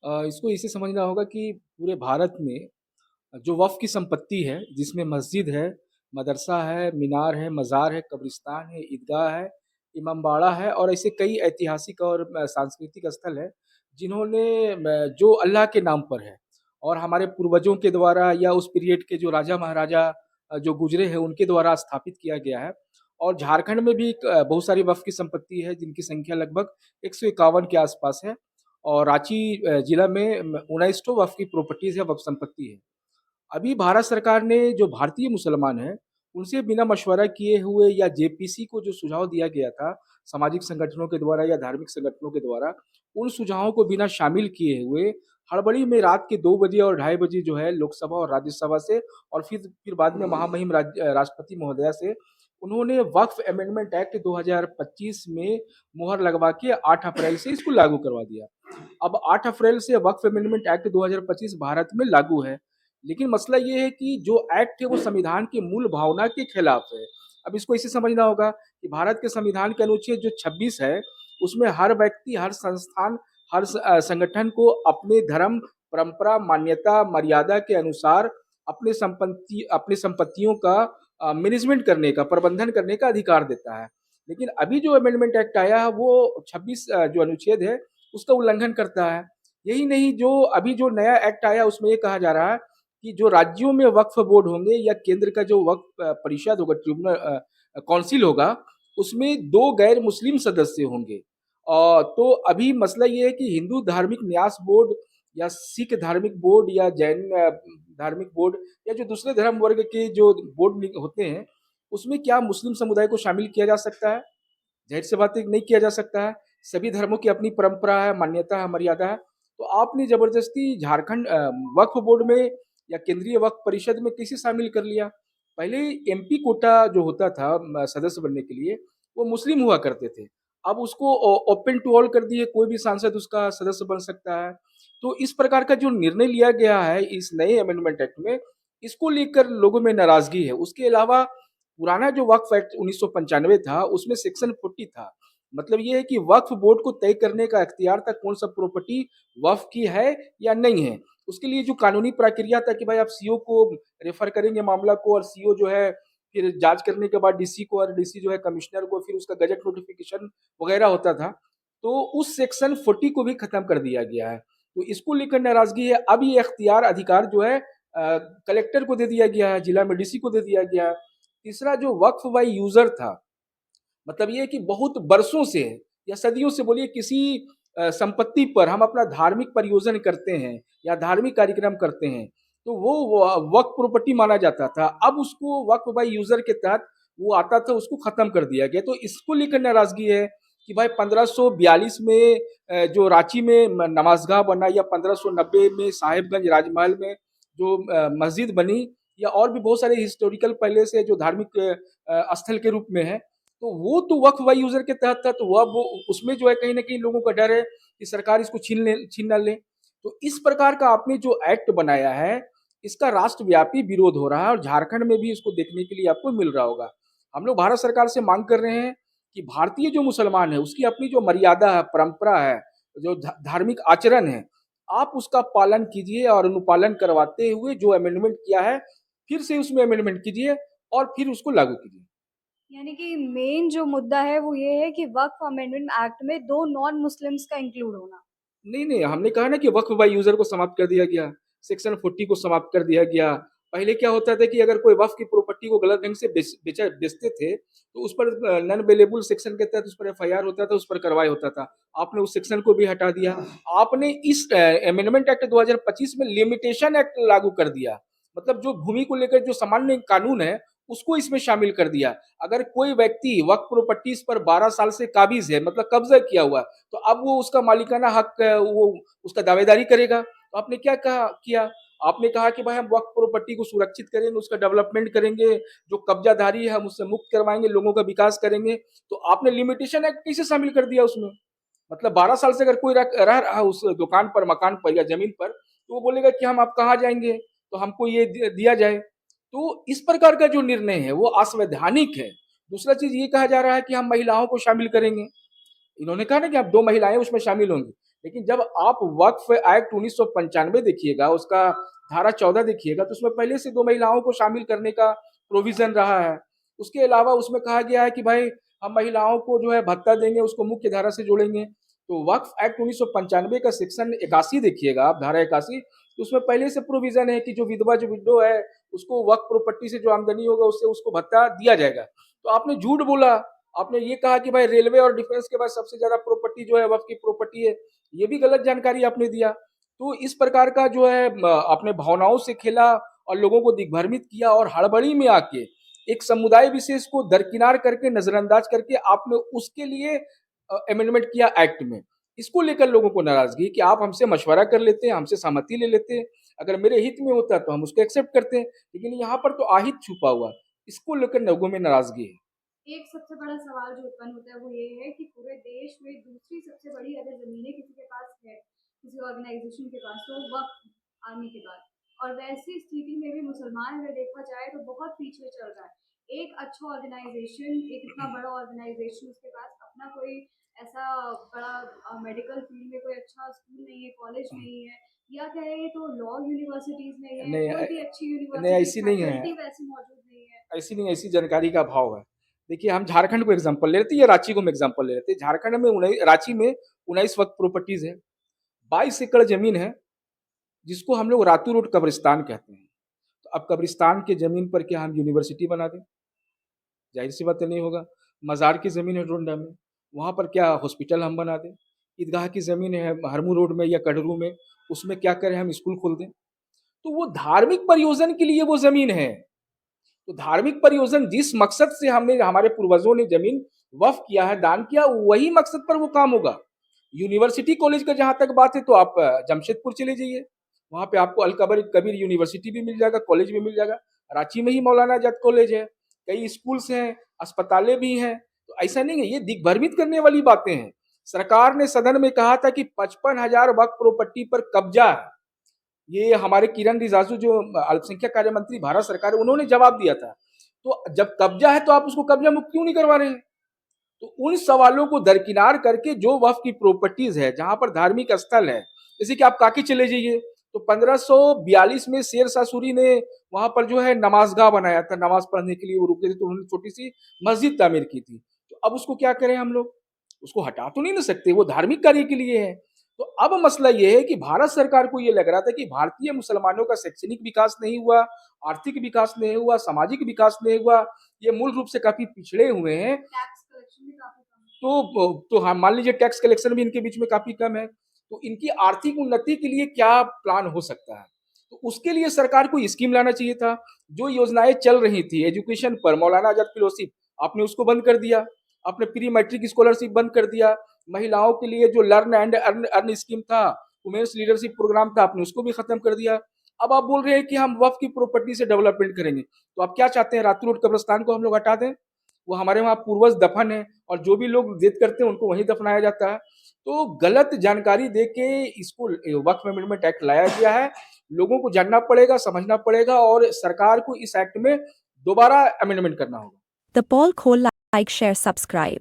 इसको इसे समझना होगा कि पूरे भारत में जो वक़्फ़ की संपत्ति है, जिसमें मस्जिद है, मदरसा है, मीनार है, मज़ार है, कब्रिस्तान है, ईदगाह है, इमामबाड़ा है और ऐसे कई ऐतिहासिक और सांस्कृतिक स्थल हैं, जिन्होंने जो अल्लाह के नाम पर है और हमारे पूर्वजों के द्वारा या उस पीरियड के जो राजा-महाराजा जो गुज़रे हैं, उनके द्वारा स्थापित किया गया है। और झारखंड में भी एक बहुत सारी वक़्फ़ की संपत्ति है, जिनकी संख्या लगभग 151 के आस-पास है और रांची जिला में 19 ठो वक़्फ़ की प्रॉपर्टीज़ है, वक़्फ़ संपत्ति है। अभी भारत सरकार ने जो भारतीय मुसलमान हैं, उनसे बिना मशवरा किए हुए या जेपीसी को जो सुझाव दिया गया था, सामाजिक संगठनों के द्वारा या धार्मिक संगठनों के द्वारा, उन सुझावों को बिना शामिल किए हुए हड़बड़ी में रात के 2 बजे और ढाई बजे जो है लोकसभा और राज्यसभा से और फिर बाद में महामहिम राष्ट्रपति महोदया से उन्होंने वक्फ अमेंडमेंट एक्ट 2025 में मुहर लगवा के 8 अप्रैल से इसको लागू करवा दिया। अब 8 अप्रैल से वक्फ अमेंडमेंट एक्ट 2025 भारत में लागू है। लेकिन मसला ये है कि जो एक्ट है वो संविधान की मूल भावना के खिलाफ है। अब इसको इसे समझना होगा कि भारत के संविधान के अनुच्छेद जो 26 है, उसमें हर व्यक्ति, हर संस्थान, संगठन को अपने धर्म, परंपरा, मान्यता, मर्यादा के अनुसार अपनी संपत्तियों का मैनेजमेंट करने का, प्रबंधन करने का अधिकार देता है। लेकिन अभी जो अमेंडमेंट एक्ट आया है वो 26 जो अनुच्छेद है, उसका उल्लंघन करता है। यही नहीं, जो अभी जो नया एक्ट आया उसमें ये कहा जा रहा है कि जो राज्यों में वक्फ बोर्ड होंगे या केंद्र का जो वक्फ परिषद होगा, ट्रिब्यूनल काउंसिल होगा, उसमें 2 गैर मुस्लिम सदस्य होंगे। तो अभी मसला ये है कि हिंदू धार्मिक न्यास बोर्ड या सिख धार्मिक बोर्ड या जैन धार्मिक बोर्ड या जो दूसरे धर्म वर्ग के जो बोर्ड होते हैं, उसमें क्या मुस्लिम समुदाय को शामिल किया जा सकता है? ज़ाहिर-सी बात है कि नहीं किया जा सकता है। सभी धर्मों की अपनी परंपरा है, मान्यता है, मर्यादा है। तो आपने ज़बरदस्ती झारखंड वक्फ बोर्ड में या केंद्रीय वक्फ परिषद में कैसे शामिल कर लिया? पहले एमपी कोटा जो होता था सदस्य बनने के लिए, वो मुस्लिम हुआ करते थे। अब उसको ओपन टू ऑल कर दिए, कोई भी सांसद उसका सदस्य बन सकता है। तो इस प्रकार का जो निर्णय लिया गया है इस नए अमेंडमेंट एक्ट में, इसको लेकर लोगों में नाराज़गी है। उसके अलावा पुराना जो वक्फ एक्ट 1995 था, उसमें सेक्शन 40 था। मतलब ये है कि वक्फ बोर्ड को तय करने का इख्तियार था कौन-सा प्रॉपर्टी वक्फ की है या नहीं है। उसके लिए जो कानूनी प्रक्रिया था कि भाई आप सीओ को रेफर करेंगे मामला को और सीओ जो है फिर जाँच करने के बाद डीसी को और डीसी जो है कमिश्नर को, फिर उसका गज़ट नोटिफ़िकेशन वगैरह होता था। तो उस सेक्शन 40 को भी खत्म कर दिया गया है। तो इसको लेकर नाराज़गी है। अब ये इख्तियार अधिकार जो है कलेक्टर को दे दिया गया है, जिला में डीसी को दे दिया गया है। तीसरा जो वक्फ बाय यूज़र था, मतलब ये है कि बहुत बरसों से या सदियों से बोलिए किसी संपत्ति पर हम अपना धार्मिक परियोजन करते हैं या धार्मिक कार्यक्रम करते हैं, तो वो वक्फ प्रॉपर्टी माना जाता था। अब उसको वक्फ बाय यूज़र के तहत वो आता था, उसको खत्म कर दिया गया। तो इसको लेकर नाराज़गी है कि भाई 1542 में जो रांची में नमाज़गाह बना या 1590 में साहिबगंज राजमहल में जो मस्जिद बनी या और भी बहुत सारे हिस्टोरिकल पैलेस है जो धार्मिक स्थल के रूप में है। तो वो तो वक्फ बाय यूज़र के तहत था, तो वो अब वो उसमें जो है कहीं न कहीं लोगों का डर है कि सरकार इसको छीन ना ले। तो इस प्रकार का आपने जो एक्ट बनाया है, इसका राष्ट्रव्यापी विरोध हो रहा है और झारखंड में भी इसको देखने के लिए आपको मिल रहा होगा। हम लोग भारत सरकार से माँग कर रहे हैं कि भारतीय जो मुसलमान है, उसकी अपनी जो मर्यादा है, परंपरा है, जो धार्मिक आचरण है, आप उसका पालन कीजिए और अनुपालन करवाते हुए जो अमेंडमेंट किया है, फिर से उसमें अमेंडमेंट कीजिए और फिर उसको लागू कीजिए। यानी कि मेन जो मुद्दा है वो ये है कि वक्फ अमेंडमेंट एक्ट में 2 नॉन मुस्लिम्स का इंक्लूड होना। नहीं, नहीं, हमने कहा ना कि वक्फ बाय यूज़र को समाप्त कर दिया गया, सेक्शन 40 को समाप्त कर दिया गया। पहले क्या होता था कि अगर कोई वक्फ की प्रॉपर्टी को गलत ढंग से बेचते थे, तो उस पर नॉन बेलेबल सेक्शन के तहत उस पर एफआईआर होता था, उस पर कार्रवाई होता था। आपने उस सेक्शन को भी हटा दिया। आपने इस अमेंडमेंट एक्ट 2025 में लिमिटेशन एक्ट लागू कर दिया। मतलब जो भूमि को लेकर जो सामान्य कानून है, उसको इसमें शामिल कर दिया। अगर कोई व्यक्ति वक्फ प्रॉपर्टीज़ पर 12 साल से काबिज़ है, मतलब कब्ज़ा किया हुआ, तो अब वो उसका मालिकाना हक वो उसका दावेदारी करेगा। तो आपने क्या किया? आपने कहा कि भाई हम वक़्फ़ प्रॉपर्टी को सुरक्षित करेंगे, उसका डेवलपमेंट करेंगे, जो कब्ज़ाधारी है हम उससे मुक्त करवाएँगे, लोगों का विकास करेंगे। तो आपने लिमिटेशन एक्ट कैसे शामिल कर दिया उसमें? मतलब 12 साल से अगर कोई रह रहा है उस दुकान पर, मकान पर या ज़मीन पर, तो वो बोलेगा कि हम अब कहाँ जाएँगे? तो हमको ये दिया जाए। तो इस प्रकार का जो निर्णय है, वो असवैधानिक है। दूसरा चीज़ ये कहा जा रहा है कि हम महिलाओं को शामिल करेंगे। इन्होंने कहा ना कि अब 2 महिलाएँ उसमें शामिल होंगी। लेकिन जब आप वक्फ एक्ट 1995 देखिएगा, उसका धारा 14 देखिएगा, तो उसमें पहले से 2 महिलाओं को शामिल करने का प्रोविज़न रहा है। उसके अलावा उसमें कहा गया है कि भाई हम महिलाओं को जो है भत्ता देंगे, उसको मुख्य धारा से जोड़ेंगे। तो वक्फ एक्ट 1995 का सेक्शन 81 देखिएगा आप, धारा 81, तो उसमें पहले से प्रोविज़न है कि जो विधवा, जो विडो है, उसको वक्फ प्रॉपर्टी से जो आमदनी होगा उससे उसको भत्ता दिया जाएगा। तो आपने झूठ बोला, आपने ये कहा कि भाई रेलवे और डिफेंस के बाद सबसे ज़्यादा प्रॉपर्टी जो है वक्फ की प्रॉपर्टी है। ये भी गलत जानकारी आपने दिया। तो इस प्रकार का जो है आपने भावनाओं से खेला और लोगों को दिग्भ्रमित किया और हड़बड़ी में आके एक समुदाय विशेष को दरकिनार करके, नजरअंदाज करके आपने उसके लिए अमेंडमेंट किया एक्ट में। इसको लेकर लोगों को नाराजगी कि आप हमसे मशवरा कर लेते, हमसे सहमति ले लेते, अगर मेरे हित में होता तो हम उसको एक्सेप्ट करते, लेकिन यहाँ पर तो आहित छुपा हुआ। इसको लेकर लोगों में नाराजगी है। एक सबसे बड़ा सवाल जो उत्पन्न होता है वो ये है कि पूरे देश में दूसरी सबसे बड़ी अगर ज़मीनें किसी के पास है, किसी ऑर्गेनाइज़ेशन के पास, तो वक़्फ़ आने के बाद, और वैसी स्थिति में भी मुसलमान अगर देखा जाए तो बहुत पीछे चल रहा है। एक अच्छा ऑर्गेनाइज़ेशन, एक इतना बड़ा ऑर्गेनाइज़ेशन, उसके पास अपना कोई ऐसा बड़ा मेडिकल फील्ड में कोई अच्छा स्कूल नहीं है, कॉलेज नहीं है, या कहें तो लॉ यूनिवर्सिटीज़ नहीं है, नहीं कोई भी अच्छी नहीं, यूनिवर्सिटी, ऐसी नहीं है। फैकल्टी वैसी मौजूद नहीं है। ऐसी नहीं, ऐसी जानकारी का अभाव है। देखिए, हम झारखंड को एग्ज़ाम्पल ले लेते हैं या रांची को हम एग्ज़ाम्पल ले लेते हैं। झारखंड में रांची में 19 वक्फ प्रॉपर्टीज़ है, 22 एकड़ ज़मीन है, जिसको हम लोग रातू रोड कब्रिस्तान कहते हैं। तो अब कब्रिस्तान की ज़मीन पर क्या हम यूनिवर्सिटी बना दें? ज़ाहिर-सी बात है नहीं होगा। मज़ार की ज़मीन है डोरंडा में, वहाँ पर क्या हॉस्पिटल हम बना दें? ईदगाह की ज़मीन है हरमू रोड में या कड़रू में, उसमें क्या करें हम स्कूल खोल दें? तो वो धार्मिक प्रयोजन के लिए वो ज़मीन है। तो धार्मिक प्रयोजन जिस मकसद से हमने, हमारे पूर्वजों ने जमीन वक्फ किया है, दान किया, वही मकसद पर वो काम होगा। यूनिवर्सिटी कॉलेज का जहां तक बात है तो आप जमशेदपुर चले जाइए, वहां पे आपको अल कबीर कबीर यूनिवर्सिटी भी मिल जाएगा, कॉलेज भी मिल जाएगा। रांची में ही मौलाना आजाद कॉलेज है, कई स्कूल्स हैं, अस्पतालें भी हैं। तो ऐसा नहीं है, ये दिग्भ्रमित करने वाली बातें हैं। सरकार ने सदन में कहा था कि 55,000 वक्फ प्रॉपर्टी पर कब्जा है। ये हमारे किरण रिजिजू जो अल्पसंख्यक कार्य मंत्री भारत सरकार है, उन्होंने जवाब दिया था। तो जब कब्जा है तो आप उसको कब्जा मुक्त क्यों नहीं करवा रहे हैं? तो उन सवालों को दरकिनार करके जो वक्फ की प्रॉपर्टीज है, जहां पर धार्मिक स्थल है, जैसे कि आप काकी चले जाइए, तो 1542 में शेर शाह सूरी ने वहां पर जो है नमाजगाह बनाया था, नमाज पढ़ने के लिए वो रुके थे, तो उन्होंने छोटी सी मस्जिद तामीर की थी। तो अब उसको क्या करें हम लोग? उसको हटा तो नहीं ना सकते, वो धार्मिक कार्य के लिए है। तो अब मसला ये है कि भारत सरकार को ये लग रहा था कि भारतीय मुसलमानों का शैक्षणिक विकास नहीं हुआ, आर्थिक विकास नहीं हुआ, सामाजिक विकास नहीं हुआ, ये मूल रूप से काफी पिछड़े हुए हैं। टैक्स कलेक्शन भी काफ़ी कम है। तो हाँ, मान लीजिए टैक्स कलेक्शन भी इनके बीच में काफी कम है। तो इनकी आर्थिक उन्नति के लिए क्या प्लान हो सकता है? तो उसके लिए सरकार को स्कीम लाना चाहिए था। जो योजनाएं चल रही थी एजुकेशन पर, मौलाना आजाद फेलोशिप, आपने उसको बंद कर दिया। आपने प्री मैट्रिक स्कॉलरशिप बंद कर दिया। महिलाओं के लिए जो learn and earn earn scheme था, वुमेन्स लीडरशिप प्रोग्राम था, आपने उसको भी खत्म कर दिया। अब आप बोल रहे हैं कि हम वक्फ की प्रॉपर्टी से डेवलपमेंट करेंगे। तो आप क्या चाहते हैं, रातू रोड कब्रिस्तान को हम लोग हटा दें? वो हमारे वहाँ पूर्वज दफन है और जो भी लोग जिद करते हैं उनको वहीं दफनाया जाता है। तो गलत जानकारी दे के इसको वक्फ अमेंडमेंट एक्ट लाया गया है। लोगों को जानना पड़ेगा, समझना पड़ेगा और सरकार को इस एक्ट में दोबारा अमेंडमेंट करना होगा। The Paul Cole, like, share, subscribe.